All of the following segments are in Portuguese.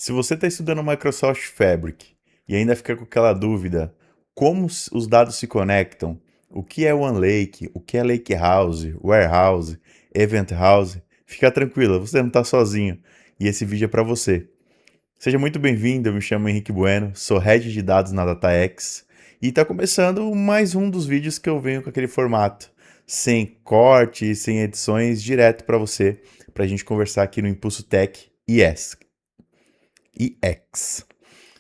Se você está estudando Microsoft Fabric e ainda fica com aquela dúvida, como os dados se conectam, o que é OneLake, o que é Lakehouse, Warehouse, Event House, fica tranquila, você não está sozinho e esse vídeo é para você. Seja muito bem-vindo, eu me chamo Henrique Bueno, sou Head de Dados na DataX e está começando mais um dos vídeos que eu venho com aquele formato, sem cortes, sem edições, direto para você, para a gente conversar aqui no Impulso Tech EX.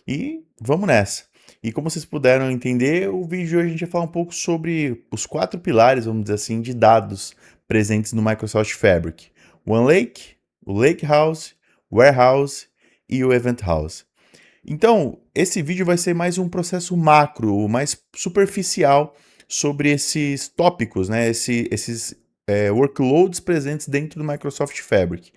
E vamos nessa. E como vocês puderam entender, o vídeo de hoje a gente vai falar um pouco sobre os 4 pilares, vamos dizer assim, de dados presentes no Microsoft Fabric. O OneLake, o Lakehouse, o Warehouse e o Event House. Então, esse vídeo vai ser mais um processo macro, mais superficial sobre esses tópicos, né? Esses workloads presentes dentro do Microsoft Fabric.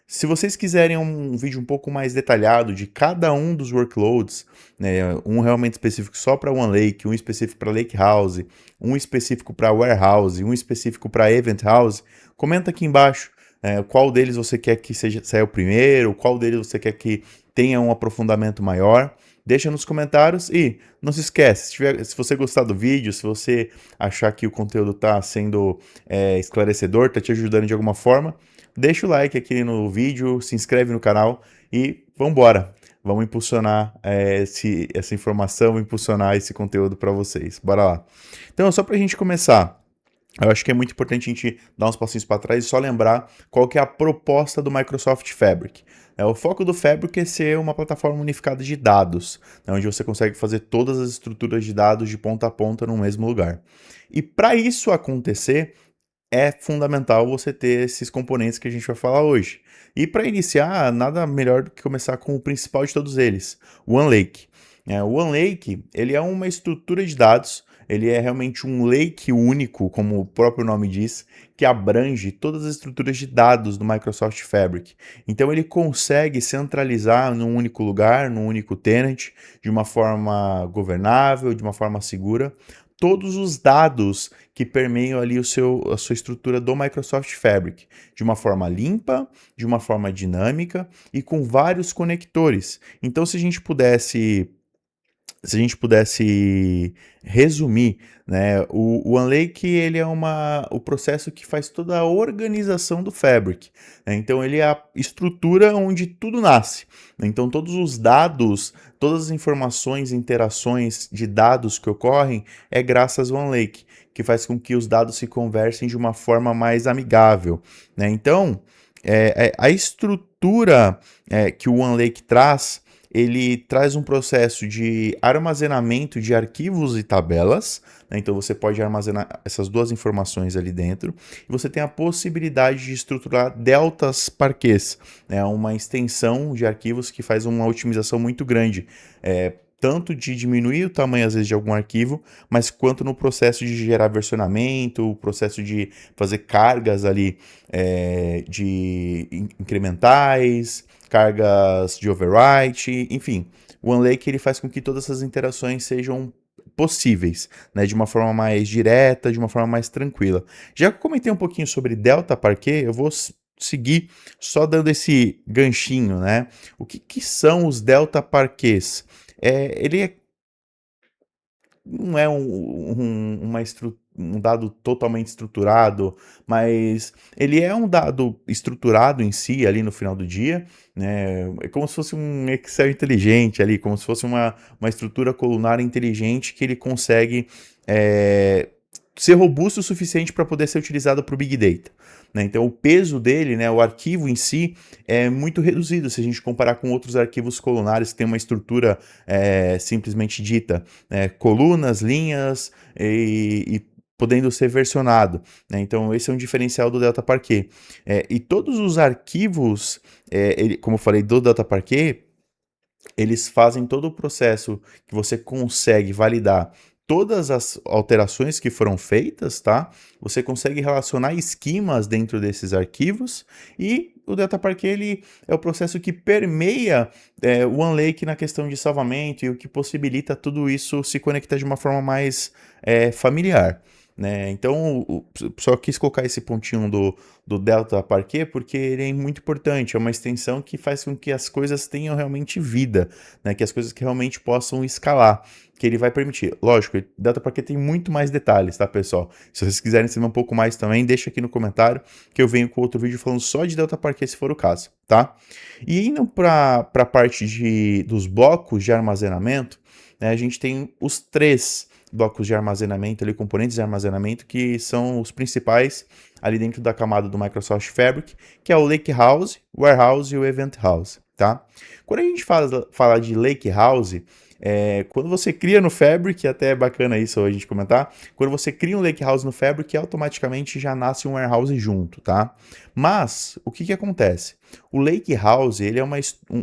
Se vocês quiserem um vídeo um pouco mais detalhado de cada um dos workloads, né, um realmente específico só para OneLake, um específico para Lakehouse, um específico para Warehouse, um específico para Event House, comenta aqui embaixo qual deles você quer que saia o primeiro, qual deles você quer que tenha um aprofundamento maior. Deixa nos comentários e não se esquece, se você gostar do vídeo, se você achar que o conteúdo está sendo esclarecedor, está te ajudando de alguma forma, deixa o like aqui no vídeo, se inscreve no canal e vamos embora. Vamos impulsionar essa informação, vamos impulsionar esse conteúdo para vocês. Bora lá. Então, só para a gente começar, eu acho que é muito importante a gente dar uns passinhos para trás e só lembrar qual que é a proposta do Microsoft Fabric. O foco do Fabric é ser uma plataforma unificada de dados, né, onde você consegue fazer todas as estruturas de dados de ponta a ponta no mesmo lugar. E para isso acontecer, é fundamental você ter esses componentes que a gente vai falar hoje. E para iniciar, nada melhor do que começar com o principal de todos eles, o OneLake. O OneLake, ele é uma estrutura de dados, ele é realmente um lake único, como o próprio nome diz, que abrange todas as estruturas de dados do Microsoft Fabric. Então ele consegue centralizar num único lugar, num único tenant, de uma forma governável, de uma forma segura, todos os dados que permeiam ali a sua estrutura do Microsoft Fabric, de uma forma limpa, de uma forma dinâmica e com vários conectores. Então, se a gente pudesse resumir, né, o OneLake ele é o processo que faz toda a organização do Fabric, né? Então ele é a estrutura onde tudo nasce, né? Então todos os dados, todas as informações, interações de dados que ocorrem é graças ao OneLake, que faz com que os dados se conversem de uma forma mais amigável, né? Então a estrutura que o OneLake traz, ele traz um processo de armazenamento de arquivos e tabelas, né? Então você pode armazenar essas duas informações ali dentro, e você tem a possibilidade de estruturar deltas parquets, né? Uma extensão de arquivos que faz uma otimização muito grande, tanto de diminuir o tamanho às vezes de algum arquivo, mas quanto no processo de gerar versionamento, o processo de fazer cargas ali de incrementais, cargas de overwrite, enfim. O OneLake ele faz com que todas essas interações sejam possíveis, né, de uma forma mais direta, de uma forma mais tranquila. Já que eu comentei um pouquinho sobre Delta Parquet, eu vou seguir só dando esse ganchinho, né? O que são os Delta Parquets? Não é um dado totalmente estruturado, mas ele é um dado estruturado em si ali no final do dia, né? É como se fosse um Excel inteligente ali, como se fosse uma estrutura colunar inteligente que ele consegue ser robusto o suficiente para poder ser utilizado para o Big Data, né? Então o peso dele, né, o arquivo em si, é muito reduzido se a gente comparar com outros arquivos colunares que tem uma estrutura simplesmente dita, colunas, linhas e podendo ser versionado, né? Então esse é um diferencial do Delta Parquet. E todos os arquivos, como eu falei, do Delta Parquet, eles fazem todo o processo que você consegue validar todas as alterações que foram feitas, tá? Você consegue relacionar esquemas dentro desses arquivos e o Delta Parquet ele é o processo que permeia o OneLake na questão de salvamento e o que possibilita tudo isso se conectar de uma forma mais familiar, né? Então, só quis colocar esse pontinho do Delta Parquet porque ele é muito importante, é uma extensão que faz com que as coisas tenham realmente vida, né, que as coisas que realmente possam escalar, que ele vai permitir. Lógico, Delta Parquet tem muito mais detalhes, tá, pessoal? Se vocês quiserem saber um pouco mais também, deixa aqui no comentário que eu venho com outro vídeo falando só de Delta Parquet se for o caso, tá? E indo para a parte dos blocos de armazenamento, né, a gente tem os três blocos de armazenamento, ali, componentes de armazenamento, que são os principais ali dentro da camada do Microsoft Fabric, que é o Lakehouse, o Warehouse e o Event House, tá? Quando a gente fala de Lakehouse, quando você cria no Fabric, até é bacana isso a gente comentar, quando você cria um Lakehouse no Fabric, automaticamente já nasce um Warehouse junto, tá? Mas, o que acontece? O Lakehouse, ele é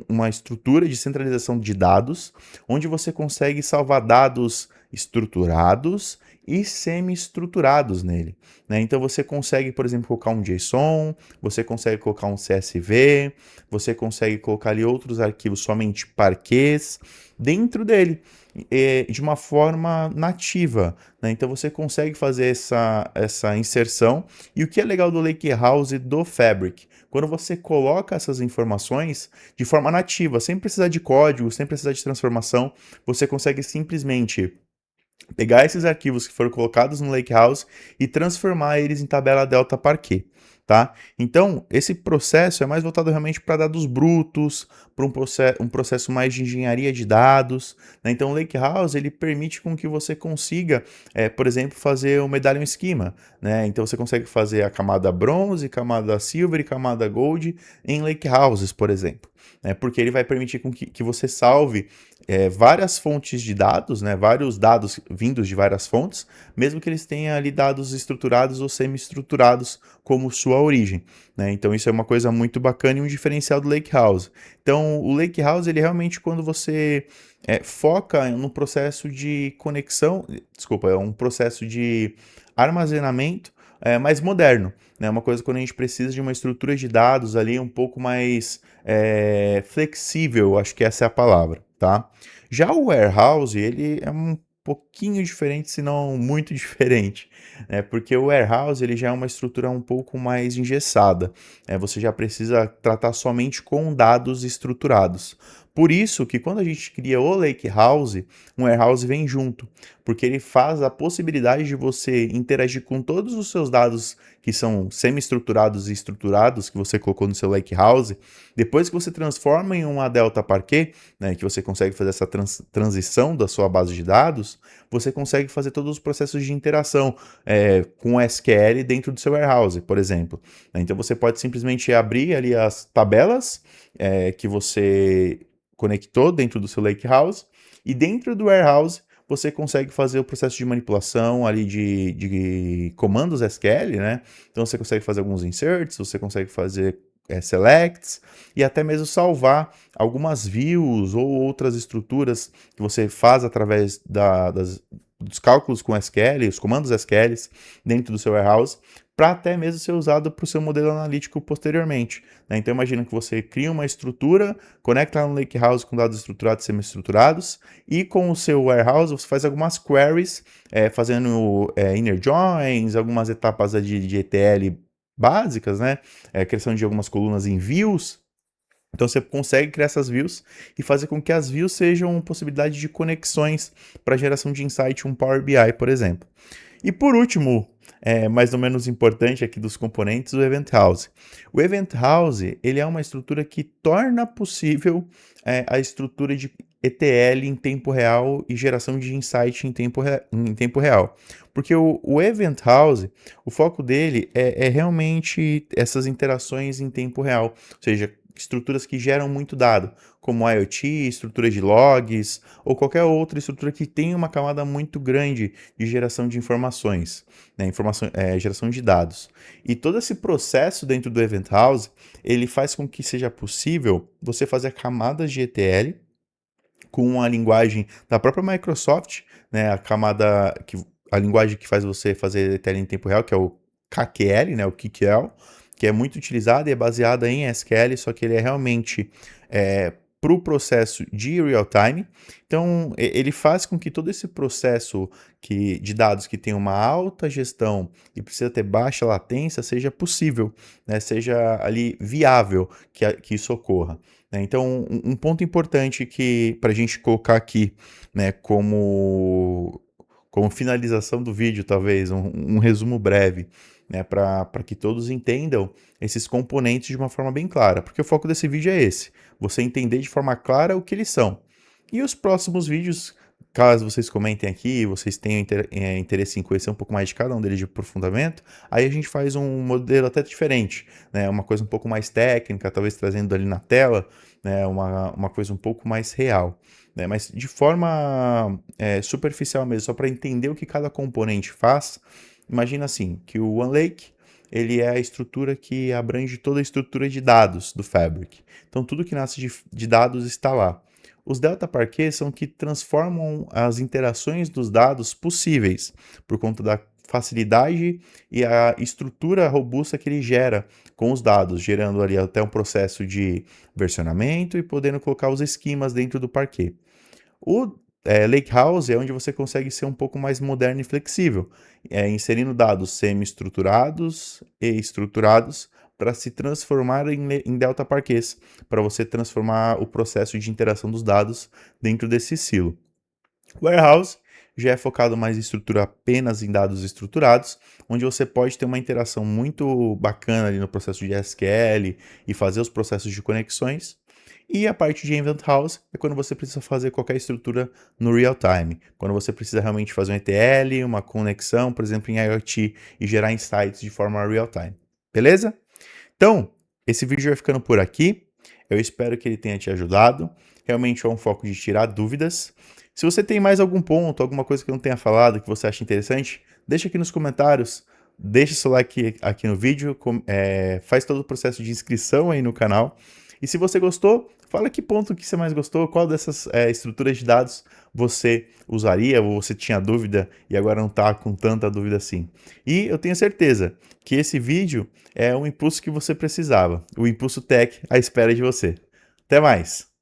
uma estrutura de centralização de dados, onde você consegue salvar dados estruturados e semi-estruturados nele, né? Então você consegue, por exemplo, colocar um JSON, você consegue colocar um CSV, você consegue colocar ali outros arquivos somente parquets dentro dele, de uma forma nativa, né? Então você consegue fazer essa inserção. E o que é legal do Lakehouse do Fabric? Quando você coloca essas informações de forma nativa, sem precisar de código, sem precisar de transformação, você consegue simplesmente pegar esses arquivos que foram colocados no Lakehouse e transformar eles em tabela Delta Parquet, tá? Então, esse processo é mais voltado realmente para dados brutos, para um processo mais de engenharia de dados, né? Então, o Lakehouse, ele permite com que você consiga, por exemplo, fazer o Medallion Schema, né? Então, você consegue fazer a camada bronze, camada silver e camada gold em Lakehouses, por exemplo, né? Porque ele vai permitir com que você salve várias fontes de dados, né, vários dados vindos de várias fontes, mesmo que eles tenham ali dados estruturados ou semi-estruturados como sua origem, né? Então isso é uma coisa muito bacana e um diferencial do Lakehouse. Então o Lakehouse, ele realmente, quando você foca no processo de conexão, desculpa, é um processo de armazenamento mais moderno, né? Uma coisa quando a gente precisa de uma estrutura de dados ali um pouco mais flexível, acho que essa é a palavra, tá? Já o warehouse, ele é um pouquinho diferente, se não muito diferente, né? Porque o warehouse, ele já é uma estrutura um pouco mais engessada, você já precisa tratar somente com dados estruturados. Por isso que quando a gente cria o Lakehouse, um warehouse vem junto, porque ele faz a possibilidade de você interagir com todos os seus dados que são semi-estruturados e estruturados que você colocou no seu Lakehouse. Depois que você transforma em uma Delta Parquet, né, que você consegue fazer essa transição da sua base de dados, você consegue fazer todos os processos de interação com o SQL dentro do seu warehouse, por exemplo. Então você pode simplesmente abrir ali as tabelas que você conectou dentro do seu Lakehouse, e dentro do warehouse você consegue fazer o processo de manipulação ali de comandos SQL, né? Então você consegue fazer alguns inserts, você consegue fazer selects e até mesmo salvar algumas views ou outras estruturas que você faz através dos cálculos com SQL, os comandos SQL dentro do seu warehouse, para até mesmo ser usado para o seu modelo analítico posteriormente, né? Então imagina que você cria uma estrutura, conecta no Lakehouse com dados estruturados e semi-estruturados, e com o seu warehouse você faz algumas queries, fazendo inner joins, algumas etapas de ETL básicas, né? Criação de algumas colunas em views. Então você consegue criar essas views e fazer com que as views sejam possibilidade de conexões para geração de insight, um Power BI, por exemplo. E por último, mais ou menos importante aqui dos componentes, o Event House. O Event House, ele é uma estrutura que torna possível a estrutura de ETL em tempo real e geração de insight em tempo real. Porque o Event House, o foco dele é realmente essas interações em tempo real, ou seja, estruturas que geram muito dado, como IoT, estruturas de logs, ou qualquer outra estrutura que tenha uma camada muito grande de geração de informações, né? Geração de dados. E todo esse processo dentro do Event House, ele faz com que seja possível você fazer camadas de ETL com a linguagem da própria Microsoft, né? A linguagem que faz você fazer ETL em tempo real, que é o KQL, né? O KQL, que é muito utilizado e é baseada em SQL, só que ele é realmente para o processo de real-time. Então, ele faz com que todo esse processo de dados que tem uma alta gestão e precisa ter baixa latência seja possível, né? Seja ali viável que isso ocorra, né? Então, um ponto importante que para a gente colocar aqui, né, como finalização do vídeo, talvez, um resumo breve, né, para que todos entendam esses componentes de uma forma bem clara, porque o foco desse vídeo é esse, você entender de forma clara o que eles são. E os próximos vídeos, caso vocês comentem aqui, vocês tenham interesse em conhecer um pouco mais de cada um deles de aprofundamento, aí a gente faz um modelo até diferente, né, uma coisa um pouco mais técnica, talvez trazendo ali na tela, né, uma coisa um pouco mais real. Né, mas de forma superficial mesmo, só para entender o que cada componente faz, imagina assim, que o OneLake ele é a estrutura que abrange toda a estrutura de dados do Fabric. Então, tudo que nasce de dados está lá. Os Delta Parquet são que transformam as interações dos dados possíveis, por conta da facilidade e a estrutura robusta que ele gera com os dados, gerando ali até um processo de versionamento e podendo colocar os esquemas dentro do Parquet. O Lakehouse é onde você consegue ser um pouco mais moderno e flexível, inserindo dados semi-estruturados e estruturados para se transformar em delta parquets, para você transformar o processo de interação dos dados dentro desse silo. Warehouse já é focado mais em estrutura apenas em dados estruturados, onde você pode ter uma interação muito bacana ali no processo de SQL e fazer os processos de conexões. E a parte de Event House é quando você precisa fazer qualquer estrutura no real time, quando você precisa realmente fazer um ETL, uma conexão, por exemplo, em IoT e gerar insights de forma real time. Beleza? Então, esse vídeo vai ficando por aqui. Eu espero que ele tenha te ajudado. Realmente é um foco de tirar dúvidas. Se você tem mais algum ponto, alguma coisa que eu não tenha falado, que você acha interessante, deixa aqui nos comentários. Deixa seu like aqui no vídeo, faz todo o processo de inscrição aí no canal. E se você gostou, fala que ponto que você mais gostou, qual dessas estruturas de dados você usaria, ou você tinha dúvida e agora não está com tanta dúvida assim. E eu tenho certeza que esse vídeo é o impulso que você precisava, o Impulso Tech à espera de você. Até mais!